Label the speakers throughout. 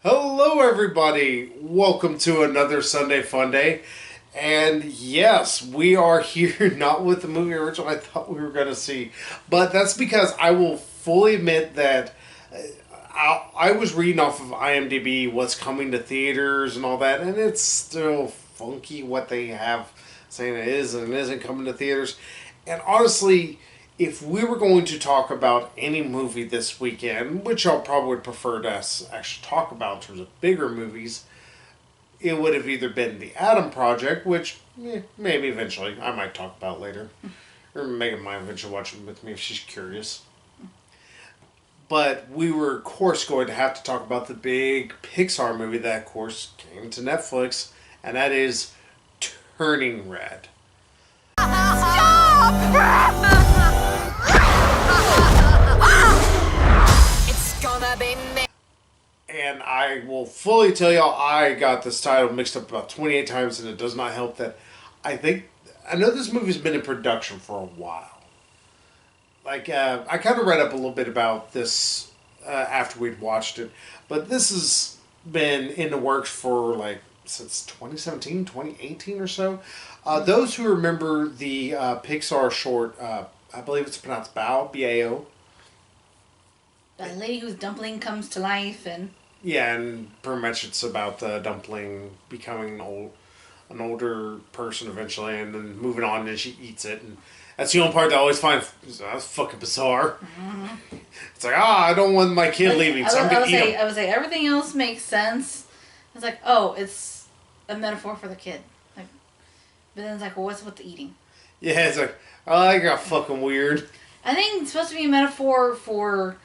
Speaker 1: Hello, everybody. Welcome to another Sunday Funday. And yes, we are here not with the movie original I thought we were going to see, but that's because I will fully admit that I was reading off of IMDb what's coming to theaters and all that, and it's still funky what they have saying it is and isn't coming to theaters. And honestly, if we were going to talk about any movie this weekend, which I'll probably prefer to actually talk about in terms of bigger movies, it would have either been The Adam Project, which maybe eventually I might talk about later, or Megan might eventually watch it with me if she's curious. But we were, of course, going to have to talk about the big Pixar movie that, of course, came to Netflix, and that is Turning Red. It's gonna be me. And I will fully tell y'all I got this title mixed up about 28 times, and it does not help that I know this movie's been in production for a while. I kind of read up a little bit about this after we'd watched it, but this has been in the works for since 2017, 2018 or so. Those who remember the Pixar short, I believe it's pronounced Bao, B-A-O.
Speaker 2: The lady whose dumpling comes to life and...
Speaker 1: Yeah, and pretty much it's about the dumpling becoming an older person eventually and then moving on and she eats it. And that's the only part that I always find that's fucking bizarre. Mm-hmm. It's like, I don't want my kid leaving, so I'm going to eat him.
Speaker 2: I would say everything else makes sense. It's like, oh, it's a metaphor for the kid. But then it's like, well, what's with the eating?
Speaker 1: Yeah, it's like, I got fucking weird.
Speaker 2: I think it's supposed to be a metaphor for,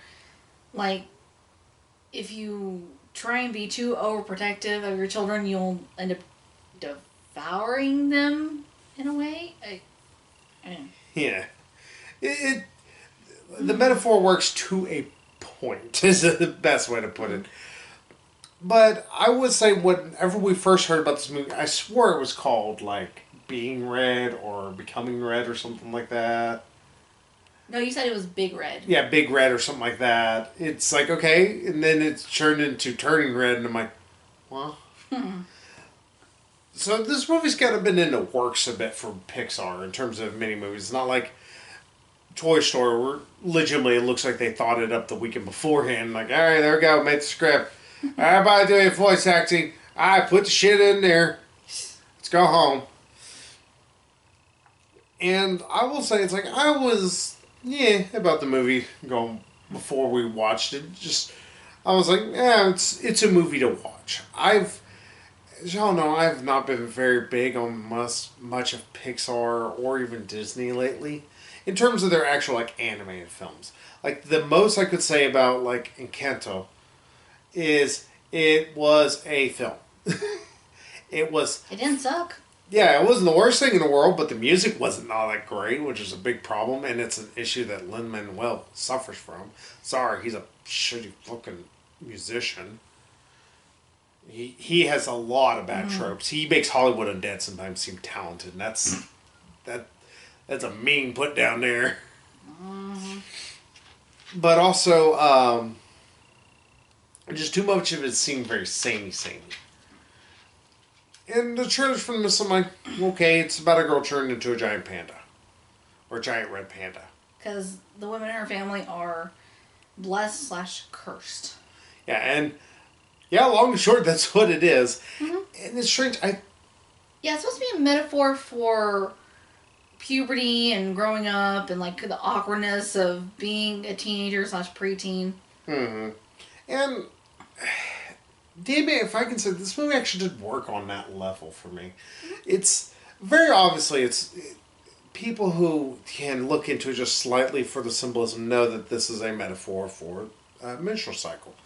Speaker 2: if you try and be too overprotective of your children, you'll end up devouring them in a way. I don't know.
Speaker 1: Yeah. The metaphor works to a point, is the best way to put it. But I would say whenever we first heard about this movie, I swore it was called, Being Red or Becoming Red or something like that.
Speaker 2: No, you said it was Big Red.
Speaker 1: Yeah, Big Red or something like that. It's like, okay, and then it's turned into Turning Red, and I'm like, well. So this movie's kind of been in the works a bit for Pixar in terms of mini movies. It's not like Toy Story, where legitimately it looks like they thought it up the weekend beforehand. Like, all right, there we go, made the script. Everybody doing voice acting. I put the shit in there. Let's go home. And I will say, it's like, I was, about the movie going before we watched it. I was like, it's a movie to watch. As y'all know, I've not been very big on much of Pixar or even Disney lately. In terms of their actual, animated films. The most I could say about, Encanto is it was a film. It
Speaker 2: didn't suck.
Speaker 1: Yeah, it wasn't the worst thing in the world, but the music wasn't all that great, which is a big problem, and it's an issue that Lin-Manuel suffers from. Sorry, he's a shitty fucking musician. He has a lot of bad tropes. He makes Hollywood undead sometimes seem talented, and that's a mean put down there. Mm-hmm. But also, just too much of it seemed very samey. And the trailers from this, I'm like, okay, it's about a girl turned into a giant panda. Or a giant red panda.
Speaker 2: Because the women in her family are blessed/cursed.
Speaker 1: Yeah, and long and short, that's what it is. Mm-hmm. And it's strange.
Speaker 2: Yeah, it's supposed to be a metaphor for puberty and growing up and the awkwardness of being a teenager/preteen.
Speaker 1: Mm-hmm. And damn it, if I can say, this movie actually did work on that level for me. It's very obviously people who can look into it just slightly for the symbolism know that this is a metaphor for a menstrual cycle.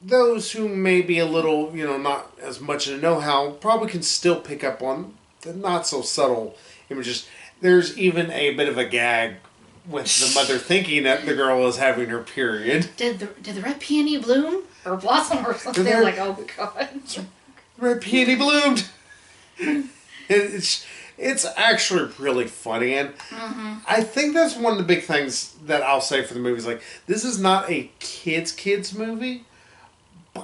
Speaker 1: Those who may be a little, not as much in the know-how probably can still pick up on the not so subtle images. There's even a bit of a gag with the mother thinking that the girl is having her period.
Speaker 2: Did the red peony bloom or blossom or something? Oh god,
Speaker 1: red peony bloomed. It's actually really funny, and I think that's one of the big things that I'll say for the movie is this is not a kids movie.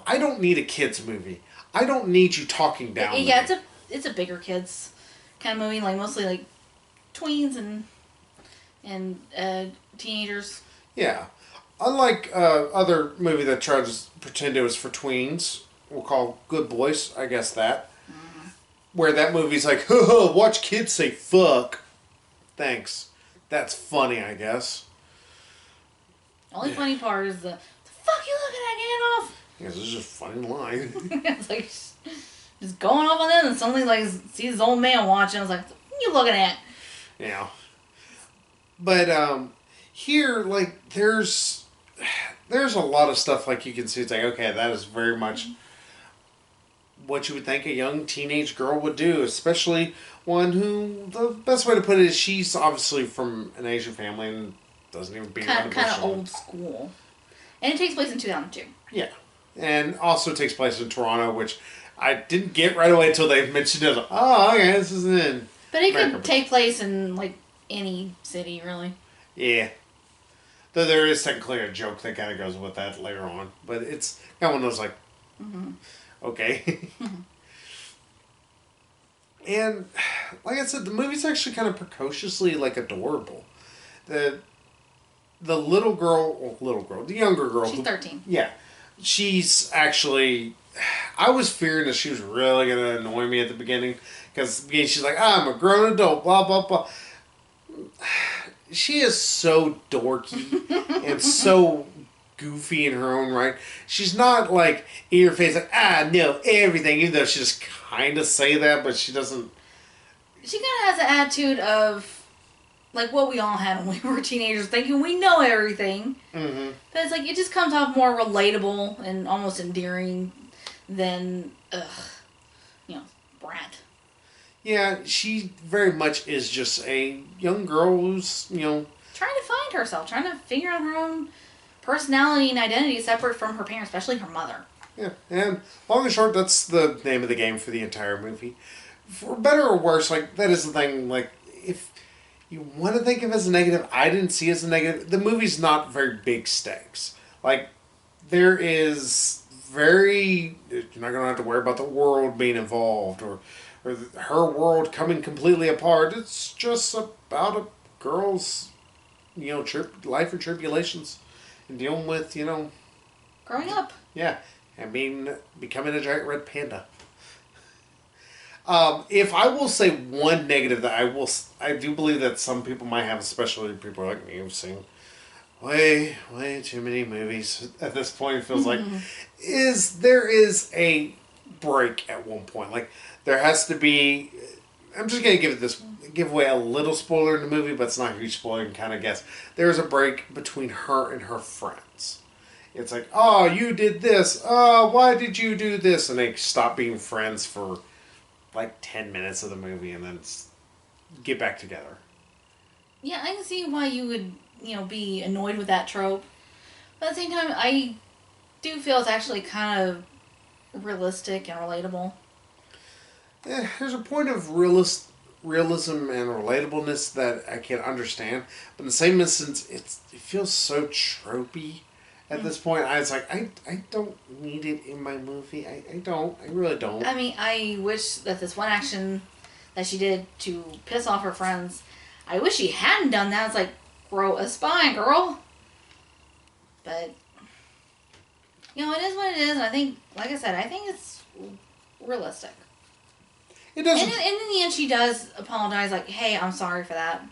Speaker 1: I don't need a kids movie. I don't need you talking down.
Speaker 2: Yeah, it's a bigger kids kind of movie, like mostly like tweens and teenagers.
Speaker 1: Yeah. Unlike other movie that tries to pretend it was for tweens, we'll call Good Boys, I guess that. Where that movie's like, watch kids say fuck. Thanks. That's funny, I guess.
Speaker 2: The only funny part is the fuck you looking at, Gandalf?
Speaker 1: Yeah, this is just a funny line.
Speaker 2: It's like just going off on them, and suddenly like sees this old man watching. I was like, what are you looking at?
Speaker 1: Yeah. But here, like, there's a lot of stuff like you can see. It's like, okay, that is very much what you would think a young teenage girl would do, especially one who, the best way to put it is she's obviously from an Asian family and doesn't even beat around the bush.
Speaker 2: Kind of old school. And it takes place in 2002.
Speaker 1: Yeah. And also takes place in Toronto, which I didn't get right away until they mentioned it. Oh, okay, this is in
Speaker 2: But it
Speaker 1: America.
Speaker 2: could take place in, like, any city, really.
Speaker 1: Yeah. Though there is technically a joke that kind of goes with that later on. But it's kind of one of those, like, okay. And, like I said, the movie's actually kind of precociously, like, adorable. The the younger girl.
Speaker 2: She's 13.
Speaker 1: Yeah. She's actually... I was fearing that she was really going to annoy me at the beginning. Because she's like, I'm a grown adult, blah, blah, blah. She is so dorky and so goofy in her own right. She's not like in your face like, I know everything, even though she just kind of say that, but she doesn't.
Speaker 2: She kind of has an attitude of like what we all had when we were teenagers, thinking we know everything.
Speaker 1: Mm-hmm.
Speaker 2: But it's like it just comes off more relatable and almost endearing than, brat.
Speaker 1: Yeah, she very much is just a young girl who's,
Speaker 2: trying to find herself, trying to figure out her own personality and identity separate from her parents, especially her mother.
Speaker 1: Yeah, and long and short, that's the name of the game for the entire movie. For better or worse, like, that is the thing, like, if you want to think of it as a negative, I didn't see it as a negative. The movie's not very big stakes. Like, there is you're not going to have to worry about the world being involved or her world coming completely apart. It's just about a girl's, life and tribulations and dealing with,
Speaker 2: Growing up.
Speaker 1: yeah, and becoming a giant red panda. If I will say one negative that I do believe that some people might have, especially people like me who've seen way too many movies at this point, it feels like, there is a break at one point. Like, there has to be, I'm just going to give away a little spoiler in the movie, but it's not a huge spoiler, you can kind of guess. There's a break between her and her friends. It's like, oh, you did this. Oh, why did you do this? And they stop being friends for like 10 minutes of the movie and then get back together.
Speaker 2: Yeah, I can see why you would, be annoyed with that trope. But at the same time, I do feel it's actually kind of realistic and relatable.
Speaker 1: Yeah, there's a point of realism and relatableness that I can understand. But in the same instance, it feels so tropey at this point. I was like, I don't need it in my movie. I really don't.
Speaker 2: I mean, I wish that this one action that she did to piss off her friends, I wish she hadn't done that. It's like, grow a spine, girl. But, it is what it is. And I think, like I said, I think it's realistic.
Speaker 1: It doesn't.
Speaker 2: And in the end, she does apologize, like, hey, I'm sorry for that.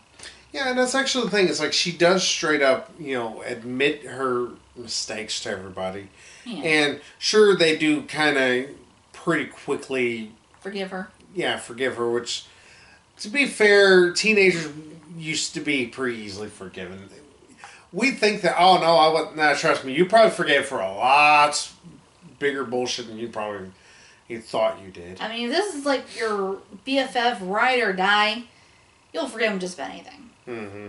Speaker 1: Yeah, and that's actually the thing. It's like she does straight up, admit her mistakes to everybody.
Speaker 2: Yeah.
Speaker 1: And sure, they do kind of pretty quickly...
Speaker 2: Forgive her.
Speaker 1: Yeah, forgive her, which, to be fair, teenagers used to be pretty easily forgiven. We think that, oh, no, I wouldn't... Nah, trust me, you probably forgave for a lot bigger bullshit than you thought you did.
Speaker 2: I mean, if this is like your BFF, ride or die, you'll forgive them just about anything.
Speaker 1: Mm-hmm.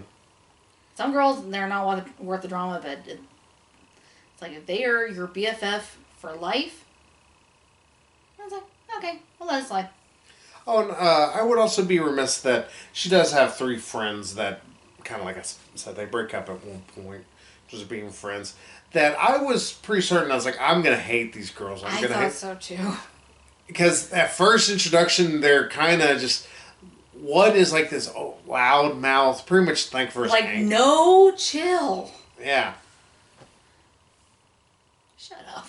Speaker 2: Some girls, they're not worth the drama, but it's like if they are your BFF for life, it's like, okay, well, let it slide.
Speaker 1: Oh, and I would also be remiss that she does have 3 friends that, kind of like I said, they break up at one point, just being friends. that I was pretty certain I was like, I'm gonna hate these girls. I'm
Speaker 2: I
Speaker 1: gonna
Speaker 2: thought
Speaker 1: hate
Speaker 2: so too.
Speaker 1: because at first introduction they're kind of just one is like this loud mouth, pretty much think for his
Speaker 2: Like, no chill.
Speaker 1: Yeah.
Speaker 2: Shut up.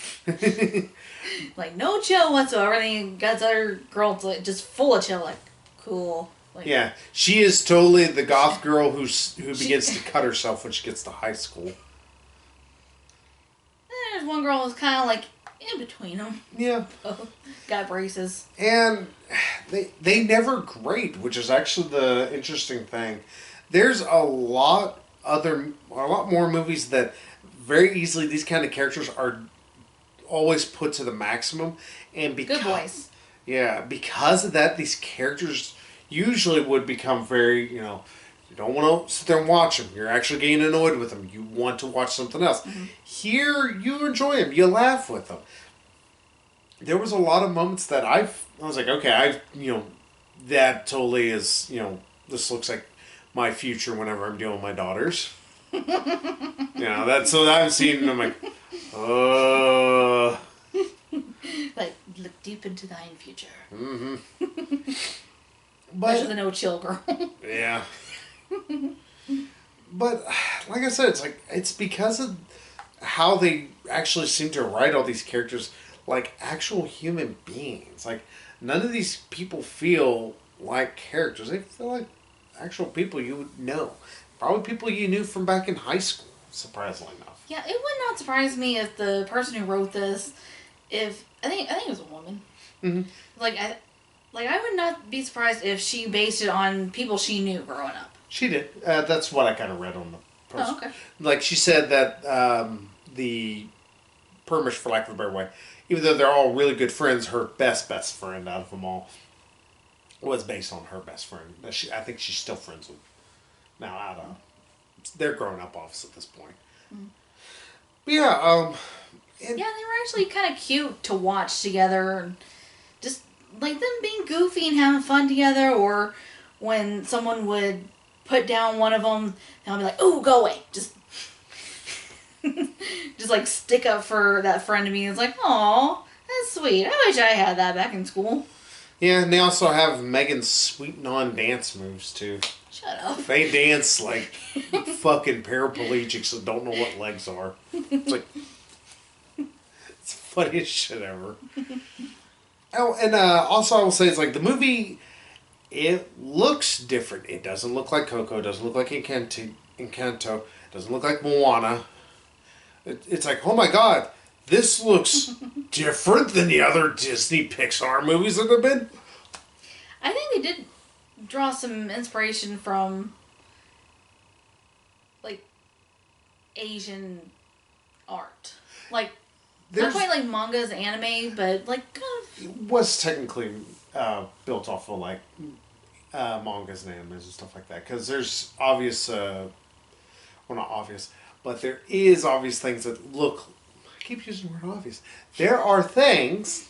Speaker 2: Like, no chill whatsoever. Then got this other girl like, just full of chill. Like, cool. Like,
Speaker 1: Yeah, she is totally the goth girl who begins to cut herself when she gets to high school.
Speaker 2: There's one girl who's kind of like in between them.
Speaker 1: Yeah.
Speaker 2: Got braces.
Speaker 1: And they never grade, which is actually the interesting thing. There's a lot more movies that very easily these kind of characters are always put to the maximum, and because
Speaker 2: Good boys.
Speaker 1: yeah, because of that, these characters usually would become very, you don't want to sit there and watch them. You're actually getting annoyed with them. You want to watch something else. Mm-hmm. Here, you enjoy them. You laugh with them. There was a lot of moments that I was like, okay, that totally is, this looks like my future whenever I'm dealing with my daughters. That's what I've seen, and I'm like,
Speaker 2: like, look deep into thine future.
Speaker 1: Mm-hmm.
Speaker 2: But the no chill girl.
Speaker 1: Yeah. But like I said, it's because of how they actually seem to write all these characters like actual human beings. Like, none of these people feel like characters. They feel like actual people you would know. Probably people you knew from back in high school, surprisingly enough.
Speaker 2: Yeah, it would not surprise me if the person who wrote this, I think it was a woman.
Speaker 1: Mm-hmm.
Speaker 2: I would not be surprised if she based it on people she knew growing up.
Speaker 1: She did. That's what I kind of read on the post.
Speaker 2: Oh, okay.
Speaker 1: Like, she said that the Permish, for lack of a better way, even though they're all really good friends, her best friend out of them all was based on her best friend. I think she's still friends with now. I don't know. They're grown up, obviously, at this point. Mm. But yeah,
Speaker 2: yeah, they were actually kind of cute to watch together, and just like them being goofy and having fun together. Or when someone would put down one of them, they'll be like, "Oh, go away!" Just like stick up for that friend to me. It's like, "Aw, that's sweet. I wish I had that back in school."
Speaker 1: Yeah, and they also have Megan's sweet non-dance moves too.
Speaker 2: Shut up.
Speaker 1: They dance like fucking paraplegics that don't know what legs are. It's like, it's the funniest shit ever. Oh, and also I will say, it's like the movie, it looks different. It doesn't look like Coco. It doesn't look like Encanto. It doesn't look like Moana. It's like, oh my god, this looks different than the other Disney Pixar movies that have been.
Speaker 2: I think they did draw some inspiration from, like, Asian art. Like, not quite like mangas, anime, but like kind of...
Speaker 1: It was technically built off of like mangas and animes and stuff like that. Because there's obvious, well, not obvious, but there is obvious things that look... I keep using the word obvious. There are things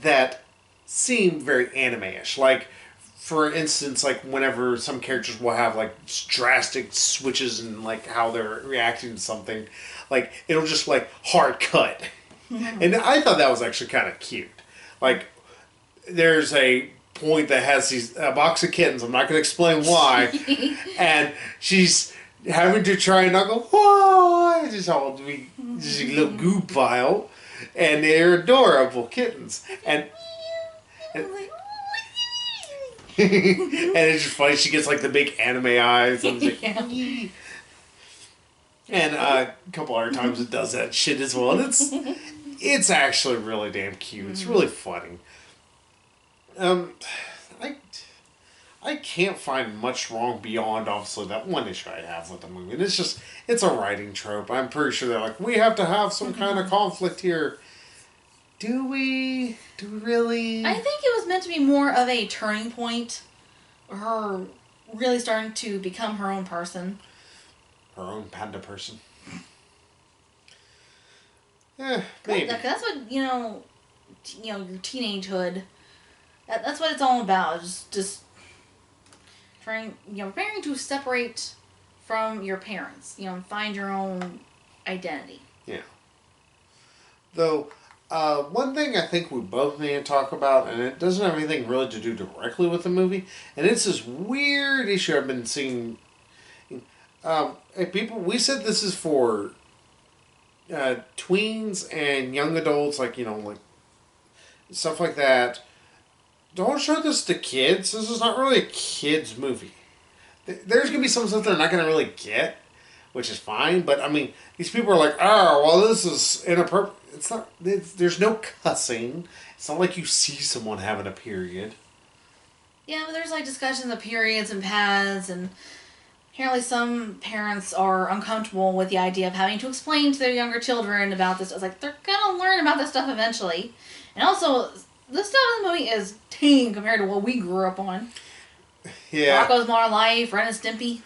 Speaker 1: that seem very anime-ish. Like, for instance, like whenever some characters will have like drastic switches in like how they're reacting to something, like it'll just like hard cut. And I thought that was actually kind of cute. Like, there's a point that has a box of kittens. I'm not going to explain why. And she's having to try and not go, whoa, just a little goo pile. And they're adorable kittens. And it's just funny. She gets like the big anime eyes. And, like, and a couple other times it does that shit as well. And it's actually really damn cute. It's really funny. I can't find much wrong beyond obviously that one issue I have with the movie. And it's a writing trope. I'm pretty sure they're like, we have to have some kind of conflict here. Do we? Do we really?
Speaker 2: I think it was meant to be more of a turning point. Her really starting to become her own person.
Speaker 1: Her own panda person. Maybe.
Speaker 2: That's what, your teenagehood, that's what it's all about. Just trying, preparing to separate from your parents, and find your own identity.
Speaker 1: Yeah. Though, one thing I think we both need to talk about, and it doesn't have anything really to do directly with the movie, and it's this weird issue I've been seeing. Hey, people, we said this is for tweens and young adults, like, like stuff like that. Don't show this to kids. This is not really a kids' movie. There's gonna be some stuff they're not gonna really get, which is fine. But I mean, these people are like, "Oh, well, this is inappropriate." It's not. There's no cussing. It's not like you see someone having a period.
Speaker 2: Yeah, but there's like discussions of periods and pads, and apparently some parents are uncomfortable with the idea of having to explain to their younger children about this. It's like they're gonna learn about this stuff eventually, and also this stuff in the movie is tame compared to what we grew up on.
Speaker 1: Yeah.
Speaker 2: Rocco's Modern Life, Ren and Stimpy.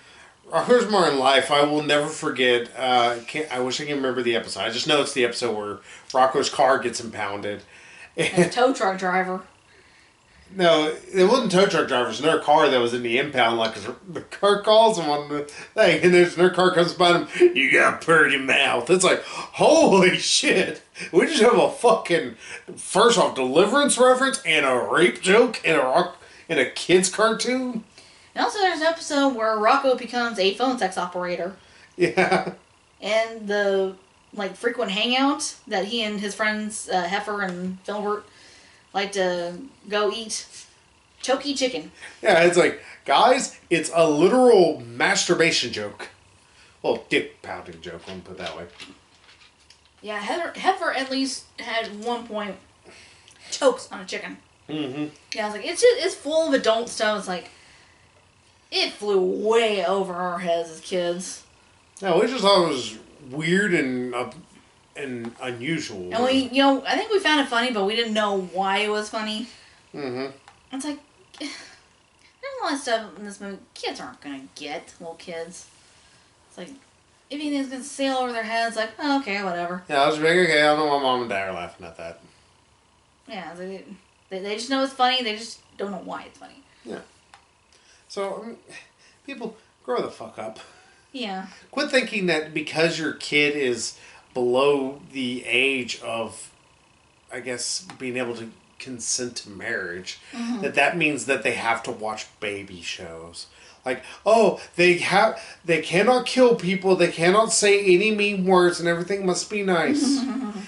Speaker 1: Rocco's Modern Life, I will never forget. I wish I can remember the episode. I just know it's the episode where Rocco's car gets impounded.
Speaker 2: And the tow truck driver.
Speaker 1: No, it wasn't tow truck driver. It's another car that was in the impound. Like, the car calls him on the thing, and there's another car comes by him. You got a pretty mouth. It's like, holy shit! We just have a fucking first off Deliverance reference and a rape joke in a kids cartoon.
Speaker 2: And also, there's an episode where Rocco becomes a phone sex operator.
Speaker 1: Yeah.
Speaker 2: And the frequent hangout that he and his friends Heifer and Filbert like to go eat choky chicken.
Speaker 1: Yeah, it's like, guys, it's a literal masturbation joke. Well, dick pounding joke, let me put it that way.
Speaker 2: Yeah, Heifer at least had one point chokes on a chicken.
Speaker 1: Mm-hmm.
Speaker 2: Yeah, I was like, it's full of adult stuff. It's like, it flew way over our heads as kids.
Speaker 1: No, we just thought it was weird and unusual.
Speaker 2: And we, I think we found it funny, but we didn't know why it was funny.
Speaker 1: Mm-hmm.
Speaker 2: It's like, there's a lot of stuff in this movie kids aren't going to get, little kids. It's like, if anything's going to sail over their heads, like, oh, okay, whatever.
Speaker 1: Yeah, I was like, okay, I don't know why mom and dad are laughing at that.
Speaker 2: Yeah, they just know it's funny, they just don't know why it's funny.
Speaker 1: Yeah. So, I mean, people, grow the fuck up.
Speaker 2: Yeah.
Speaker 1: Quit thinking that because your kid is below the age of, I guess, being able to consent to marriage, that means that they have to watch baby shows. Like, oh, they cannot kill people, they cannot say any mean words, and everything must be nice.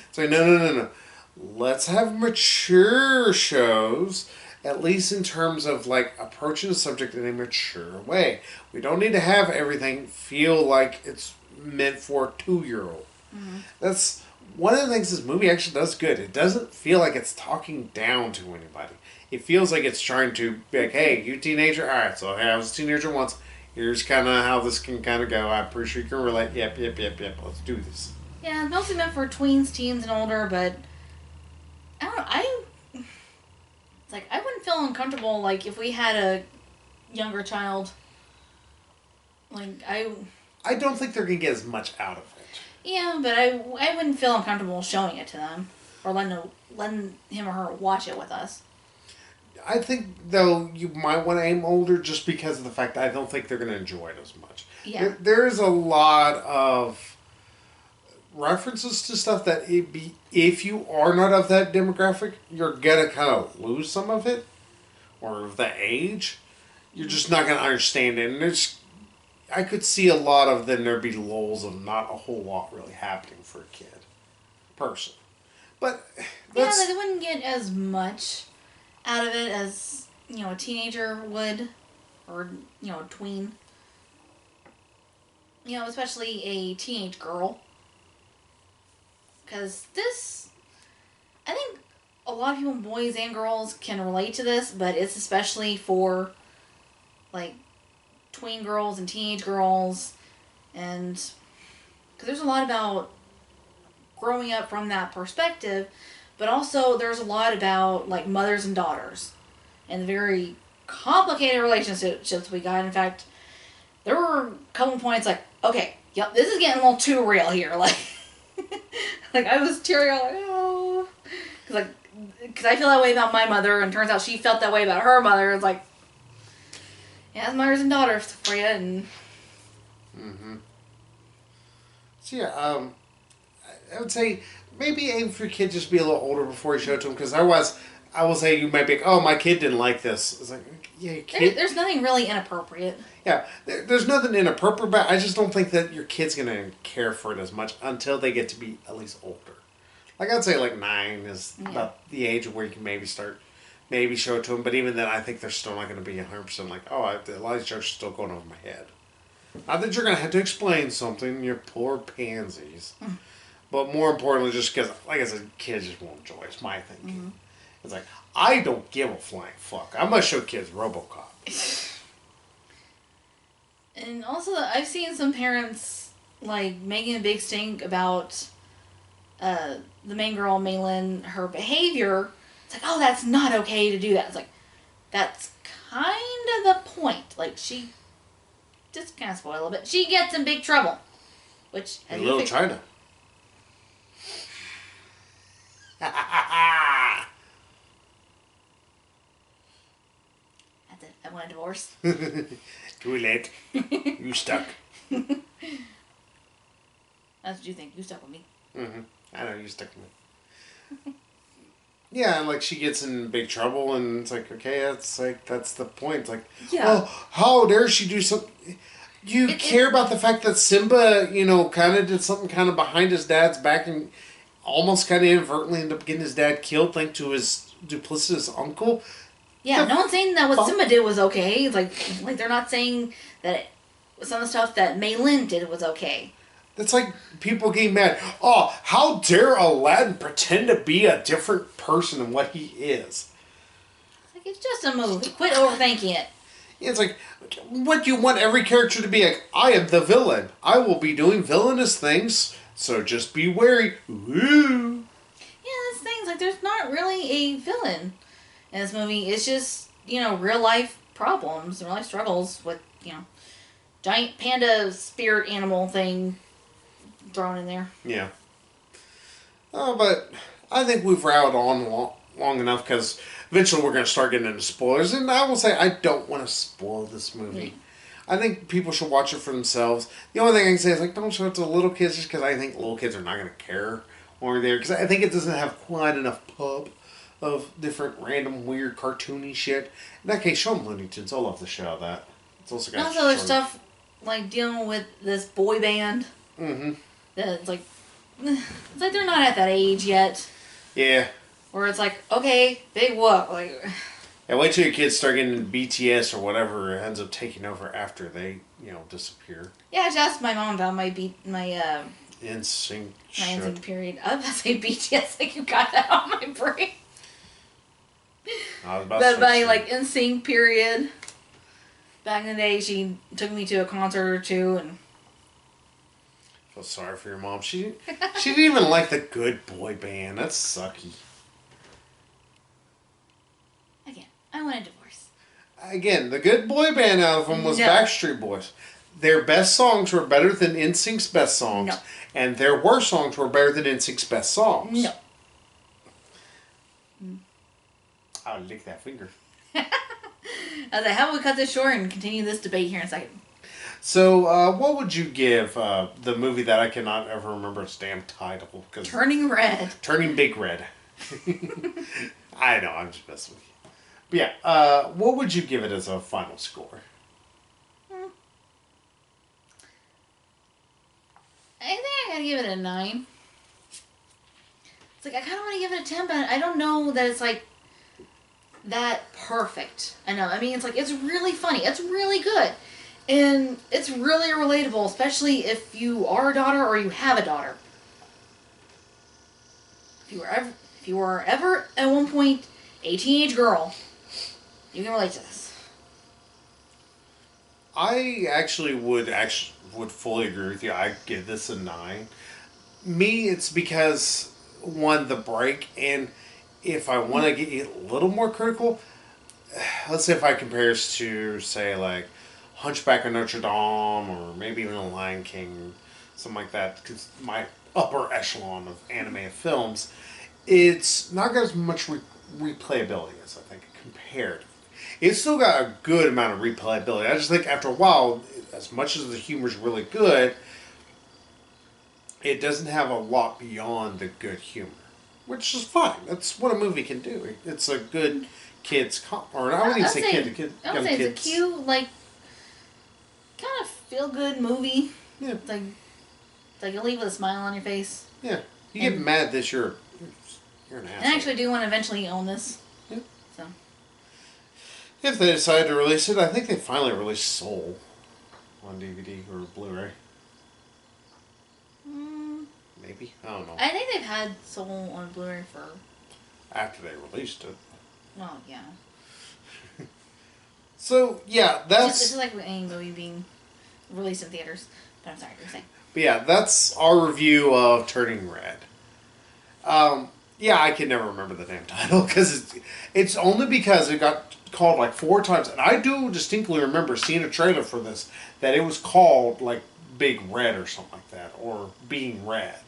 Speaker 1: It's like, no. Let's have mature shows, at least in terms of, like, approaching the subject in a mature way. We don't need to have everything feel like it's meant for a 2-year-old. Mm-hmm. That's one of the things this movie actually does good. It doesn't feel like it's talking down to anybody. It feels like it's trying to be like, hey, you teenager? Alright, so hey, I was a teenager once. Here's kind of how this can kind of go. I'm pretty sure you can relate. Yep. Let's do this.
Speaker 2: Yeah, it's mostly meant for tweens, teens, and older, but I don't know, it's like, I wouldn't feel uncomfortable, like, if we had a younger child. Like,
Speaker 1: I don't think they're going to get as much out of it.
Speaker 2: Yeah, but I wouldn't feel uncomfortable showing it to them. Or letting him or her watch it with us.
Speaker 1: I think, though, you might want to aim older just because of the fact that I don't think they're going to enjoy it as much.
Speaker 2: Yeah.
Speaker 1: There's a lot of references to stuff that if you are not of that demographic, you're going to kind of lose some of it. Or of the age. You're just not going to understand it. And I could see a lot of then there'd be lulls of not a whole lot really happening for a kid. Person. But
Speaker 2: yeah, they wouldn't get as much out of it as, a teenager would. Or, a tween. Especially a teenage girl. Because I think a lot of people, boys and girls, can relate to this, but it's especially for, like, tween girls and teenage girls, and because there's a lot about growing up from that perspective, but also there's a lot about, like, mothers and daughters, and very complicated relationships we got. In fact, there were a couple points like, okay, yep, this is getting a little too real here, like, like, I was tearing out, like, oh, because I feel that way about my mother, and turns out she felt that way about her mother. It's like, yeah, it's mothers and daughters for you, and...
Speaker 1: Mm-hmm. So, yeah, I would say maybe aim for your kid just be a little older before you show it to them, because otherwise, I will say you might be like, oh, my kid didn't like this. It's like, yeah, your kid.
Speaker 2: There's nothing really inappropriate.
Speaker 1: Yeah, there's nothing inappropriate, but I just don't think that your kid's gonna care for it as much until they get to be at least older. Like I'd say, like 9 is about the age where you can maybe start, maybe show it to them. But even then, I think they're still not going to be 100% like, oh, a lot of these jokes are still going over my head. Not that you're going to have to explain something, you poor pansies. But more importantly, just because, like I said, kids just won't enjoy it. It's my thinking. Mm-hmm. It's like, I don't give a flying fuck. I'm going to show kids RoboCop.
Speaker 2: And also, I've seen some parents, like, making a big stink about the main girl, Maylin, her behavior. It's like, oh, that's not okay to do that. It's like, that's kind of the point. Like, she just kind of spoil a little bit. She gets in big trouble. Which,
Speaker 1: as in Little China.
Speaker 2: That's it. I want a divorce.
Speaker 1: Too late. You stuck.
Speaker 2: That's what you think. You stuck with me.
Speaker 1: Mm-hmm. I know, you stuck with me. Yeah, and like she gets in big trouble, and it's like, okay, that's the point. It's like, yeah. Oh, how dare she do something? You care about the fact that Simba, kind of did something kind of behind his dad's back and almost kind of inadvertently ended up getting his dad killed thanks to his duplicitous uncle?
Speaker 2: Yeah, no one's saying that what Simba did was okay. Like they're not saying that some of the stuff that Maylin did was okay.
Speaker 1: That's like people getting mad. Oh, how dare Aladdin pretend to be a different person than what he is?
Speaker 2: Like, it's just a movie. Quit overthinking it.
Speaker 1: It's like, what do you want every character to be like? I am the villain. I will be doing villainous things, so just be wary. Woo!
Speaker 2: Yeah, that's things. Like, there's not really a villain in this movie. It's just, real life problems, real life struggles with, giant panda spirit animal thing thrown in there.
Speaker 1: Yeah. Oh, but I think we've rattled on long enough because eventually we're going to start getting into spoilers. And I will say I don't want to spoil this movie. Yeah. I think people should watch it for themselves. The only thing I can say is, like, don't show it to little kids just because I think little kids are not going to care when we're there. Because I think it doesn't have quite enough pub of different random weird cartoony shit. In that case, show them Looney Tunes. I'll love the show of that. It's also got
Speaker 2: there's stuff like dealing with this boy band.
Speaker 1: Mm-hmm.
Speaker 2: It's like they're not at that age yet.
Speaker 1: Yeah.
Speaker 2: Where it's like, okay, big whoop. Like,
Speaker 1: and wait till your kids start getting into BTS or whatever ends up taking over after they, disappear.
Speaker 2: Yeah, I just asked my mom about my
Speaker 1: NSYNC.
Speaker 2: My NSYNC period. I was about to say BTS. Like, you got that on my brain.
Speaker 1: I was about
Speaker 2: but my NSYNC period. Back in the day, she took me to a concert or two, and
Speaker 1: I feel sorry for your mom. She didn't even like the good boy band. That's sucky.
Speaker 2: Again, I want a divorce.
Speaker 1: Again, the good boy band out of them was Backstreet Boys. Their best songs were better than NSYNC's best songs.
Speaker 2: No.
Speaker 1: And their worst songs were better than NSYNC's best songs.
Speaker 2: No.
Speaker 1: I'll lick that finger.
Speaker 2: I was like, how about we cut this short and continue this debate here in a second?
Speaker 1: So, what would you give the movie that I cannot ever remember its damn title?
Speaker 2: Turning Red.
Speaker 1: Turning Big Red. I know, I'm just messing with you. But yeah, what would you give it as a final score?
Speaker 2: I think I gotta give it a 9. It's like, I kind of want to give it a 10, but I don't know that it's like that perfect. I know. I mean, it's like, it's really funny. It's really good. And it's really relatable, especially if you are a daughter or you have a daughter. If you were ever at one point a teenage girl, you can relate to this.
Speaker 1: I actually would fully agree with you. I'd give this a 9. Me, it's because, one, the break, and if I want to get a little more critical, let's say if I compare this to, say, like Hunchback of Notre Dame, or maybe even The Lion King, something like that, because my upper echelon of anime films, it's not got as much replayability as I think compared. It's still got a good amount of replayability. I just think after a while, as much as the humor's really good, it doesn't have a lot beyond the good humor, which is fine. That's what a movie can do. It's a good kids or I wouldn't even say kid.
Speaker 2: I would say it's a cute, like, kind of feel good movie.
Speaker 1: Yeah.
Speaker 2: Like you leave with a smile on your face.
Speaker 1: Yeah. You get mad this year. You're an asshole.
Speaker 2: And I actually do want to eventually own this.
Speaker 1: Yeah.
Speaker 2: So.
Speaker 1: If they decide to release it, I think they finally released Soul on DVD or Blu-ray. Maybe. I don't know.
Speaker 2: I think they've had Soul on Blu-ray for...
Speaker 1: After they released it.
Speaker 2: Well, yeah.
Speaker 1: So, yeah, that's...
Speaker 2: It's just like any movie being released in theaters. But I'm sorry, you were saying.
Speaker 1: But yeah, that's our review of Turning Red. Yeah, I can never remember the damn title, because it's only because it got called like 4 times, and I do distinctly remember seeing a trailer for this, that it was called like Big Red or something like that, or Being Red.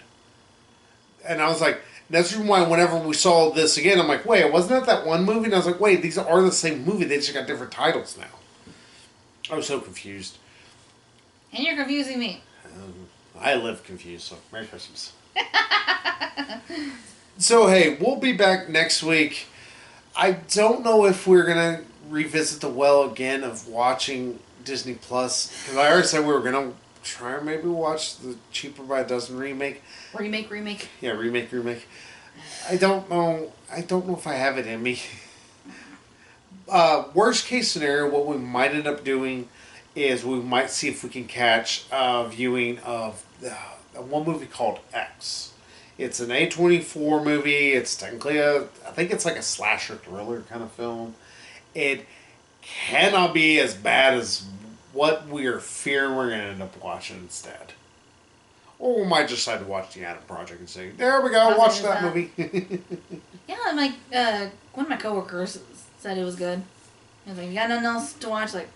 Speaker 1: And I was like, that's the reason why whenever we saw this again, I'm like, wait, wasn't that one movie? And I was like, wait, these are the same movie, they just got different titles now. I was so confused.
Speaker 2: And you're confusing me.
Speaker 1: I live confused, so Merry Christmas. So, hey, we'll be back next week. I don't know if we're going to revisit the well again of watching Disney Plus. Because I already said we were going to try and maybe watch the Cheaper by a Dozen remake.
Speaker 2: Remake.
Speaker 1: Yeah, remake. I don't know. I don't know if I have it in me. Worst case scenario, what we might end up doing is we might see if we can catch a viewing of one movie called X. It's an A24 movie. It's technically I think it's like a slasher thriller kind of film. It cannot be as bad as what we are fearing we're going to end up watching instead. Or we might just decide to watch The Adam Project and say, there we go, watch that movie.
Speaker 2: Yeah, and like, one of my coworkers said it was good. He was like, you got nothing else to watch? Like,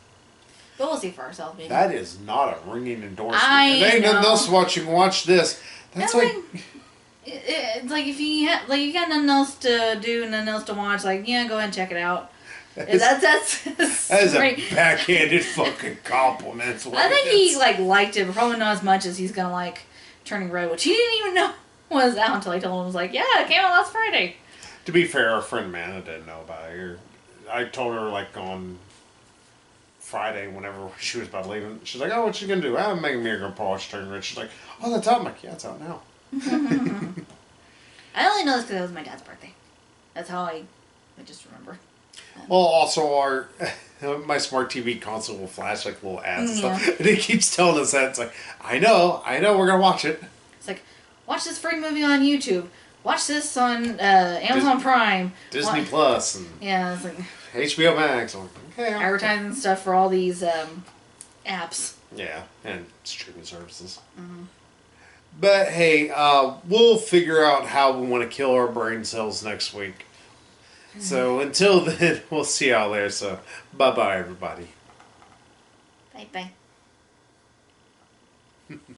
Speaker 2: but we'll see for ourselves, maybe.
Speaker 1: That is not a ringing endorsement.
Speaker 2: I
Speaker 1: There ain't
Speaker 2: know.
Speaker 1: nothing else to watch. You can watch this. That's
Speaker 2: No,
Speaker 1: like...
Speaker 2: It's like if you you got nothing else to do, nothing else to watch, like, yeah, go ahead and check it out. That is
Speaker 1: a backhanded fucking compliment.
Speaker 2: I think he liked it, but probably not as much as he's gonna like Turning Red, which he didn't even know was out until I told him. I was like, yeah, it came out last Friday.
Speaker 1: To be fair, our friend Manna didn't know about it. I told her like on Friday, whenever she was about to leave, she's like, "Oh, what you gonna do?" I'm making me gonna watch Turning Red. She's like, "Oh, that's out." I'm like, "Yeah, it's out now."
Speaker 2: I only know this because it was my dad's birthday. That's how I just remember.
Speaker 1: Well, also my smart TV console will flash like little ads and stuff, and it keeps telling us that. It's like, I know, we're gonna watch it.
Speaker 2: It's like, watch this free movie on YouTube. Watch this on Amazon Prime.
Speaker 1: Disney Plus. And
Speaker 2: yeah, it's like
Speaker 1: HBO Max. I'm like, okay.
Speaker 2: Advertising stuff for all these apps.
Speaker 1: Yeah, and streaming services.
Speaker 2: Mm-hmm.
Speaker 1: But hey, we'll figure out how we want to kill our brain cells next week. So until then, we'll see y'all there. So bye-bye, everybody.
Speaker 2: Bye-bye.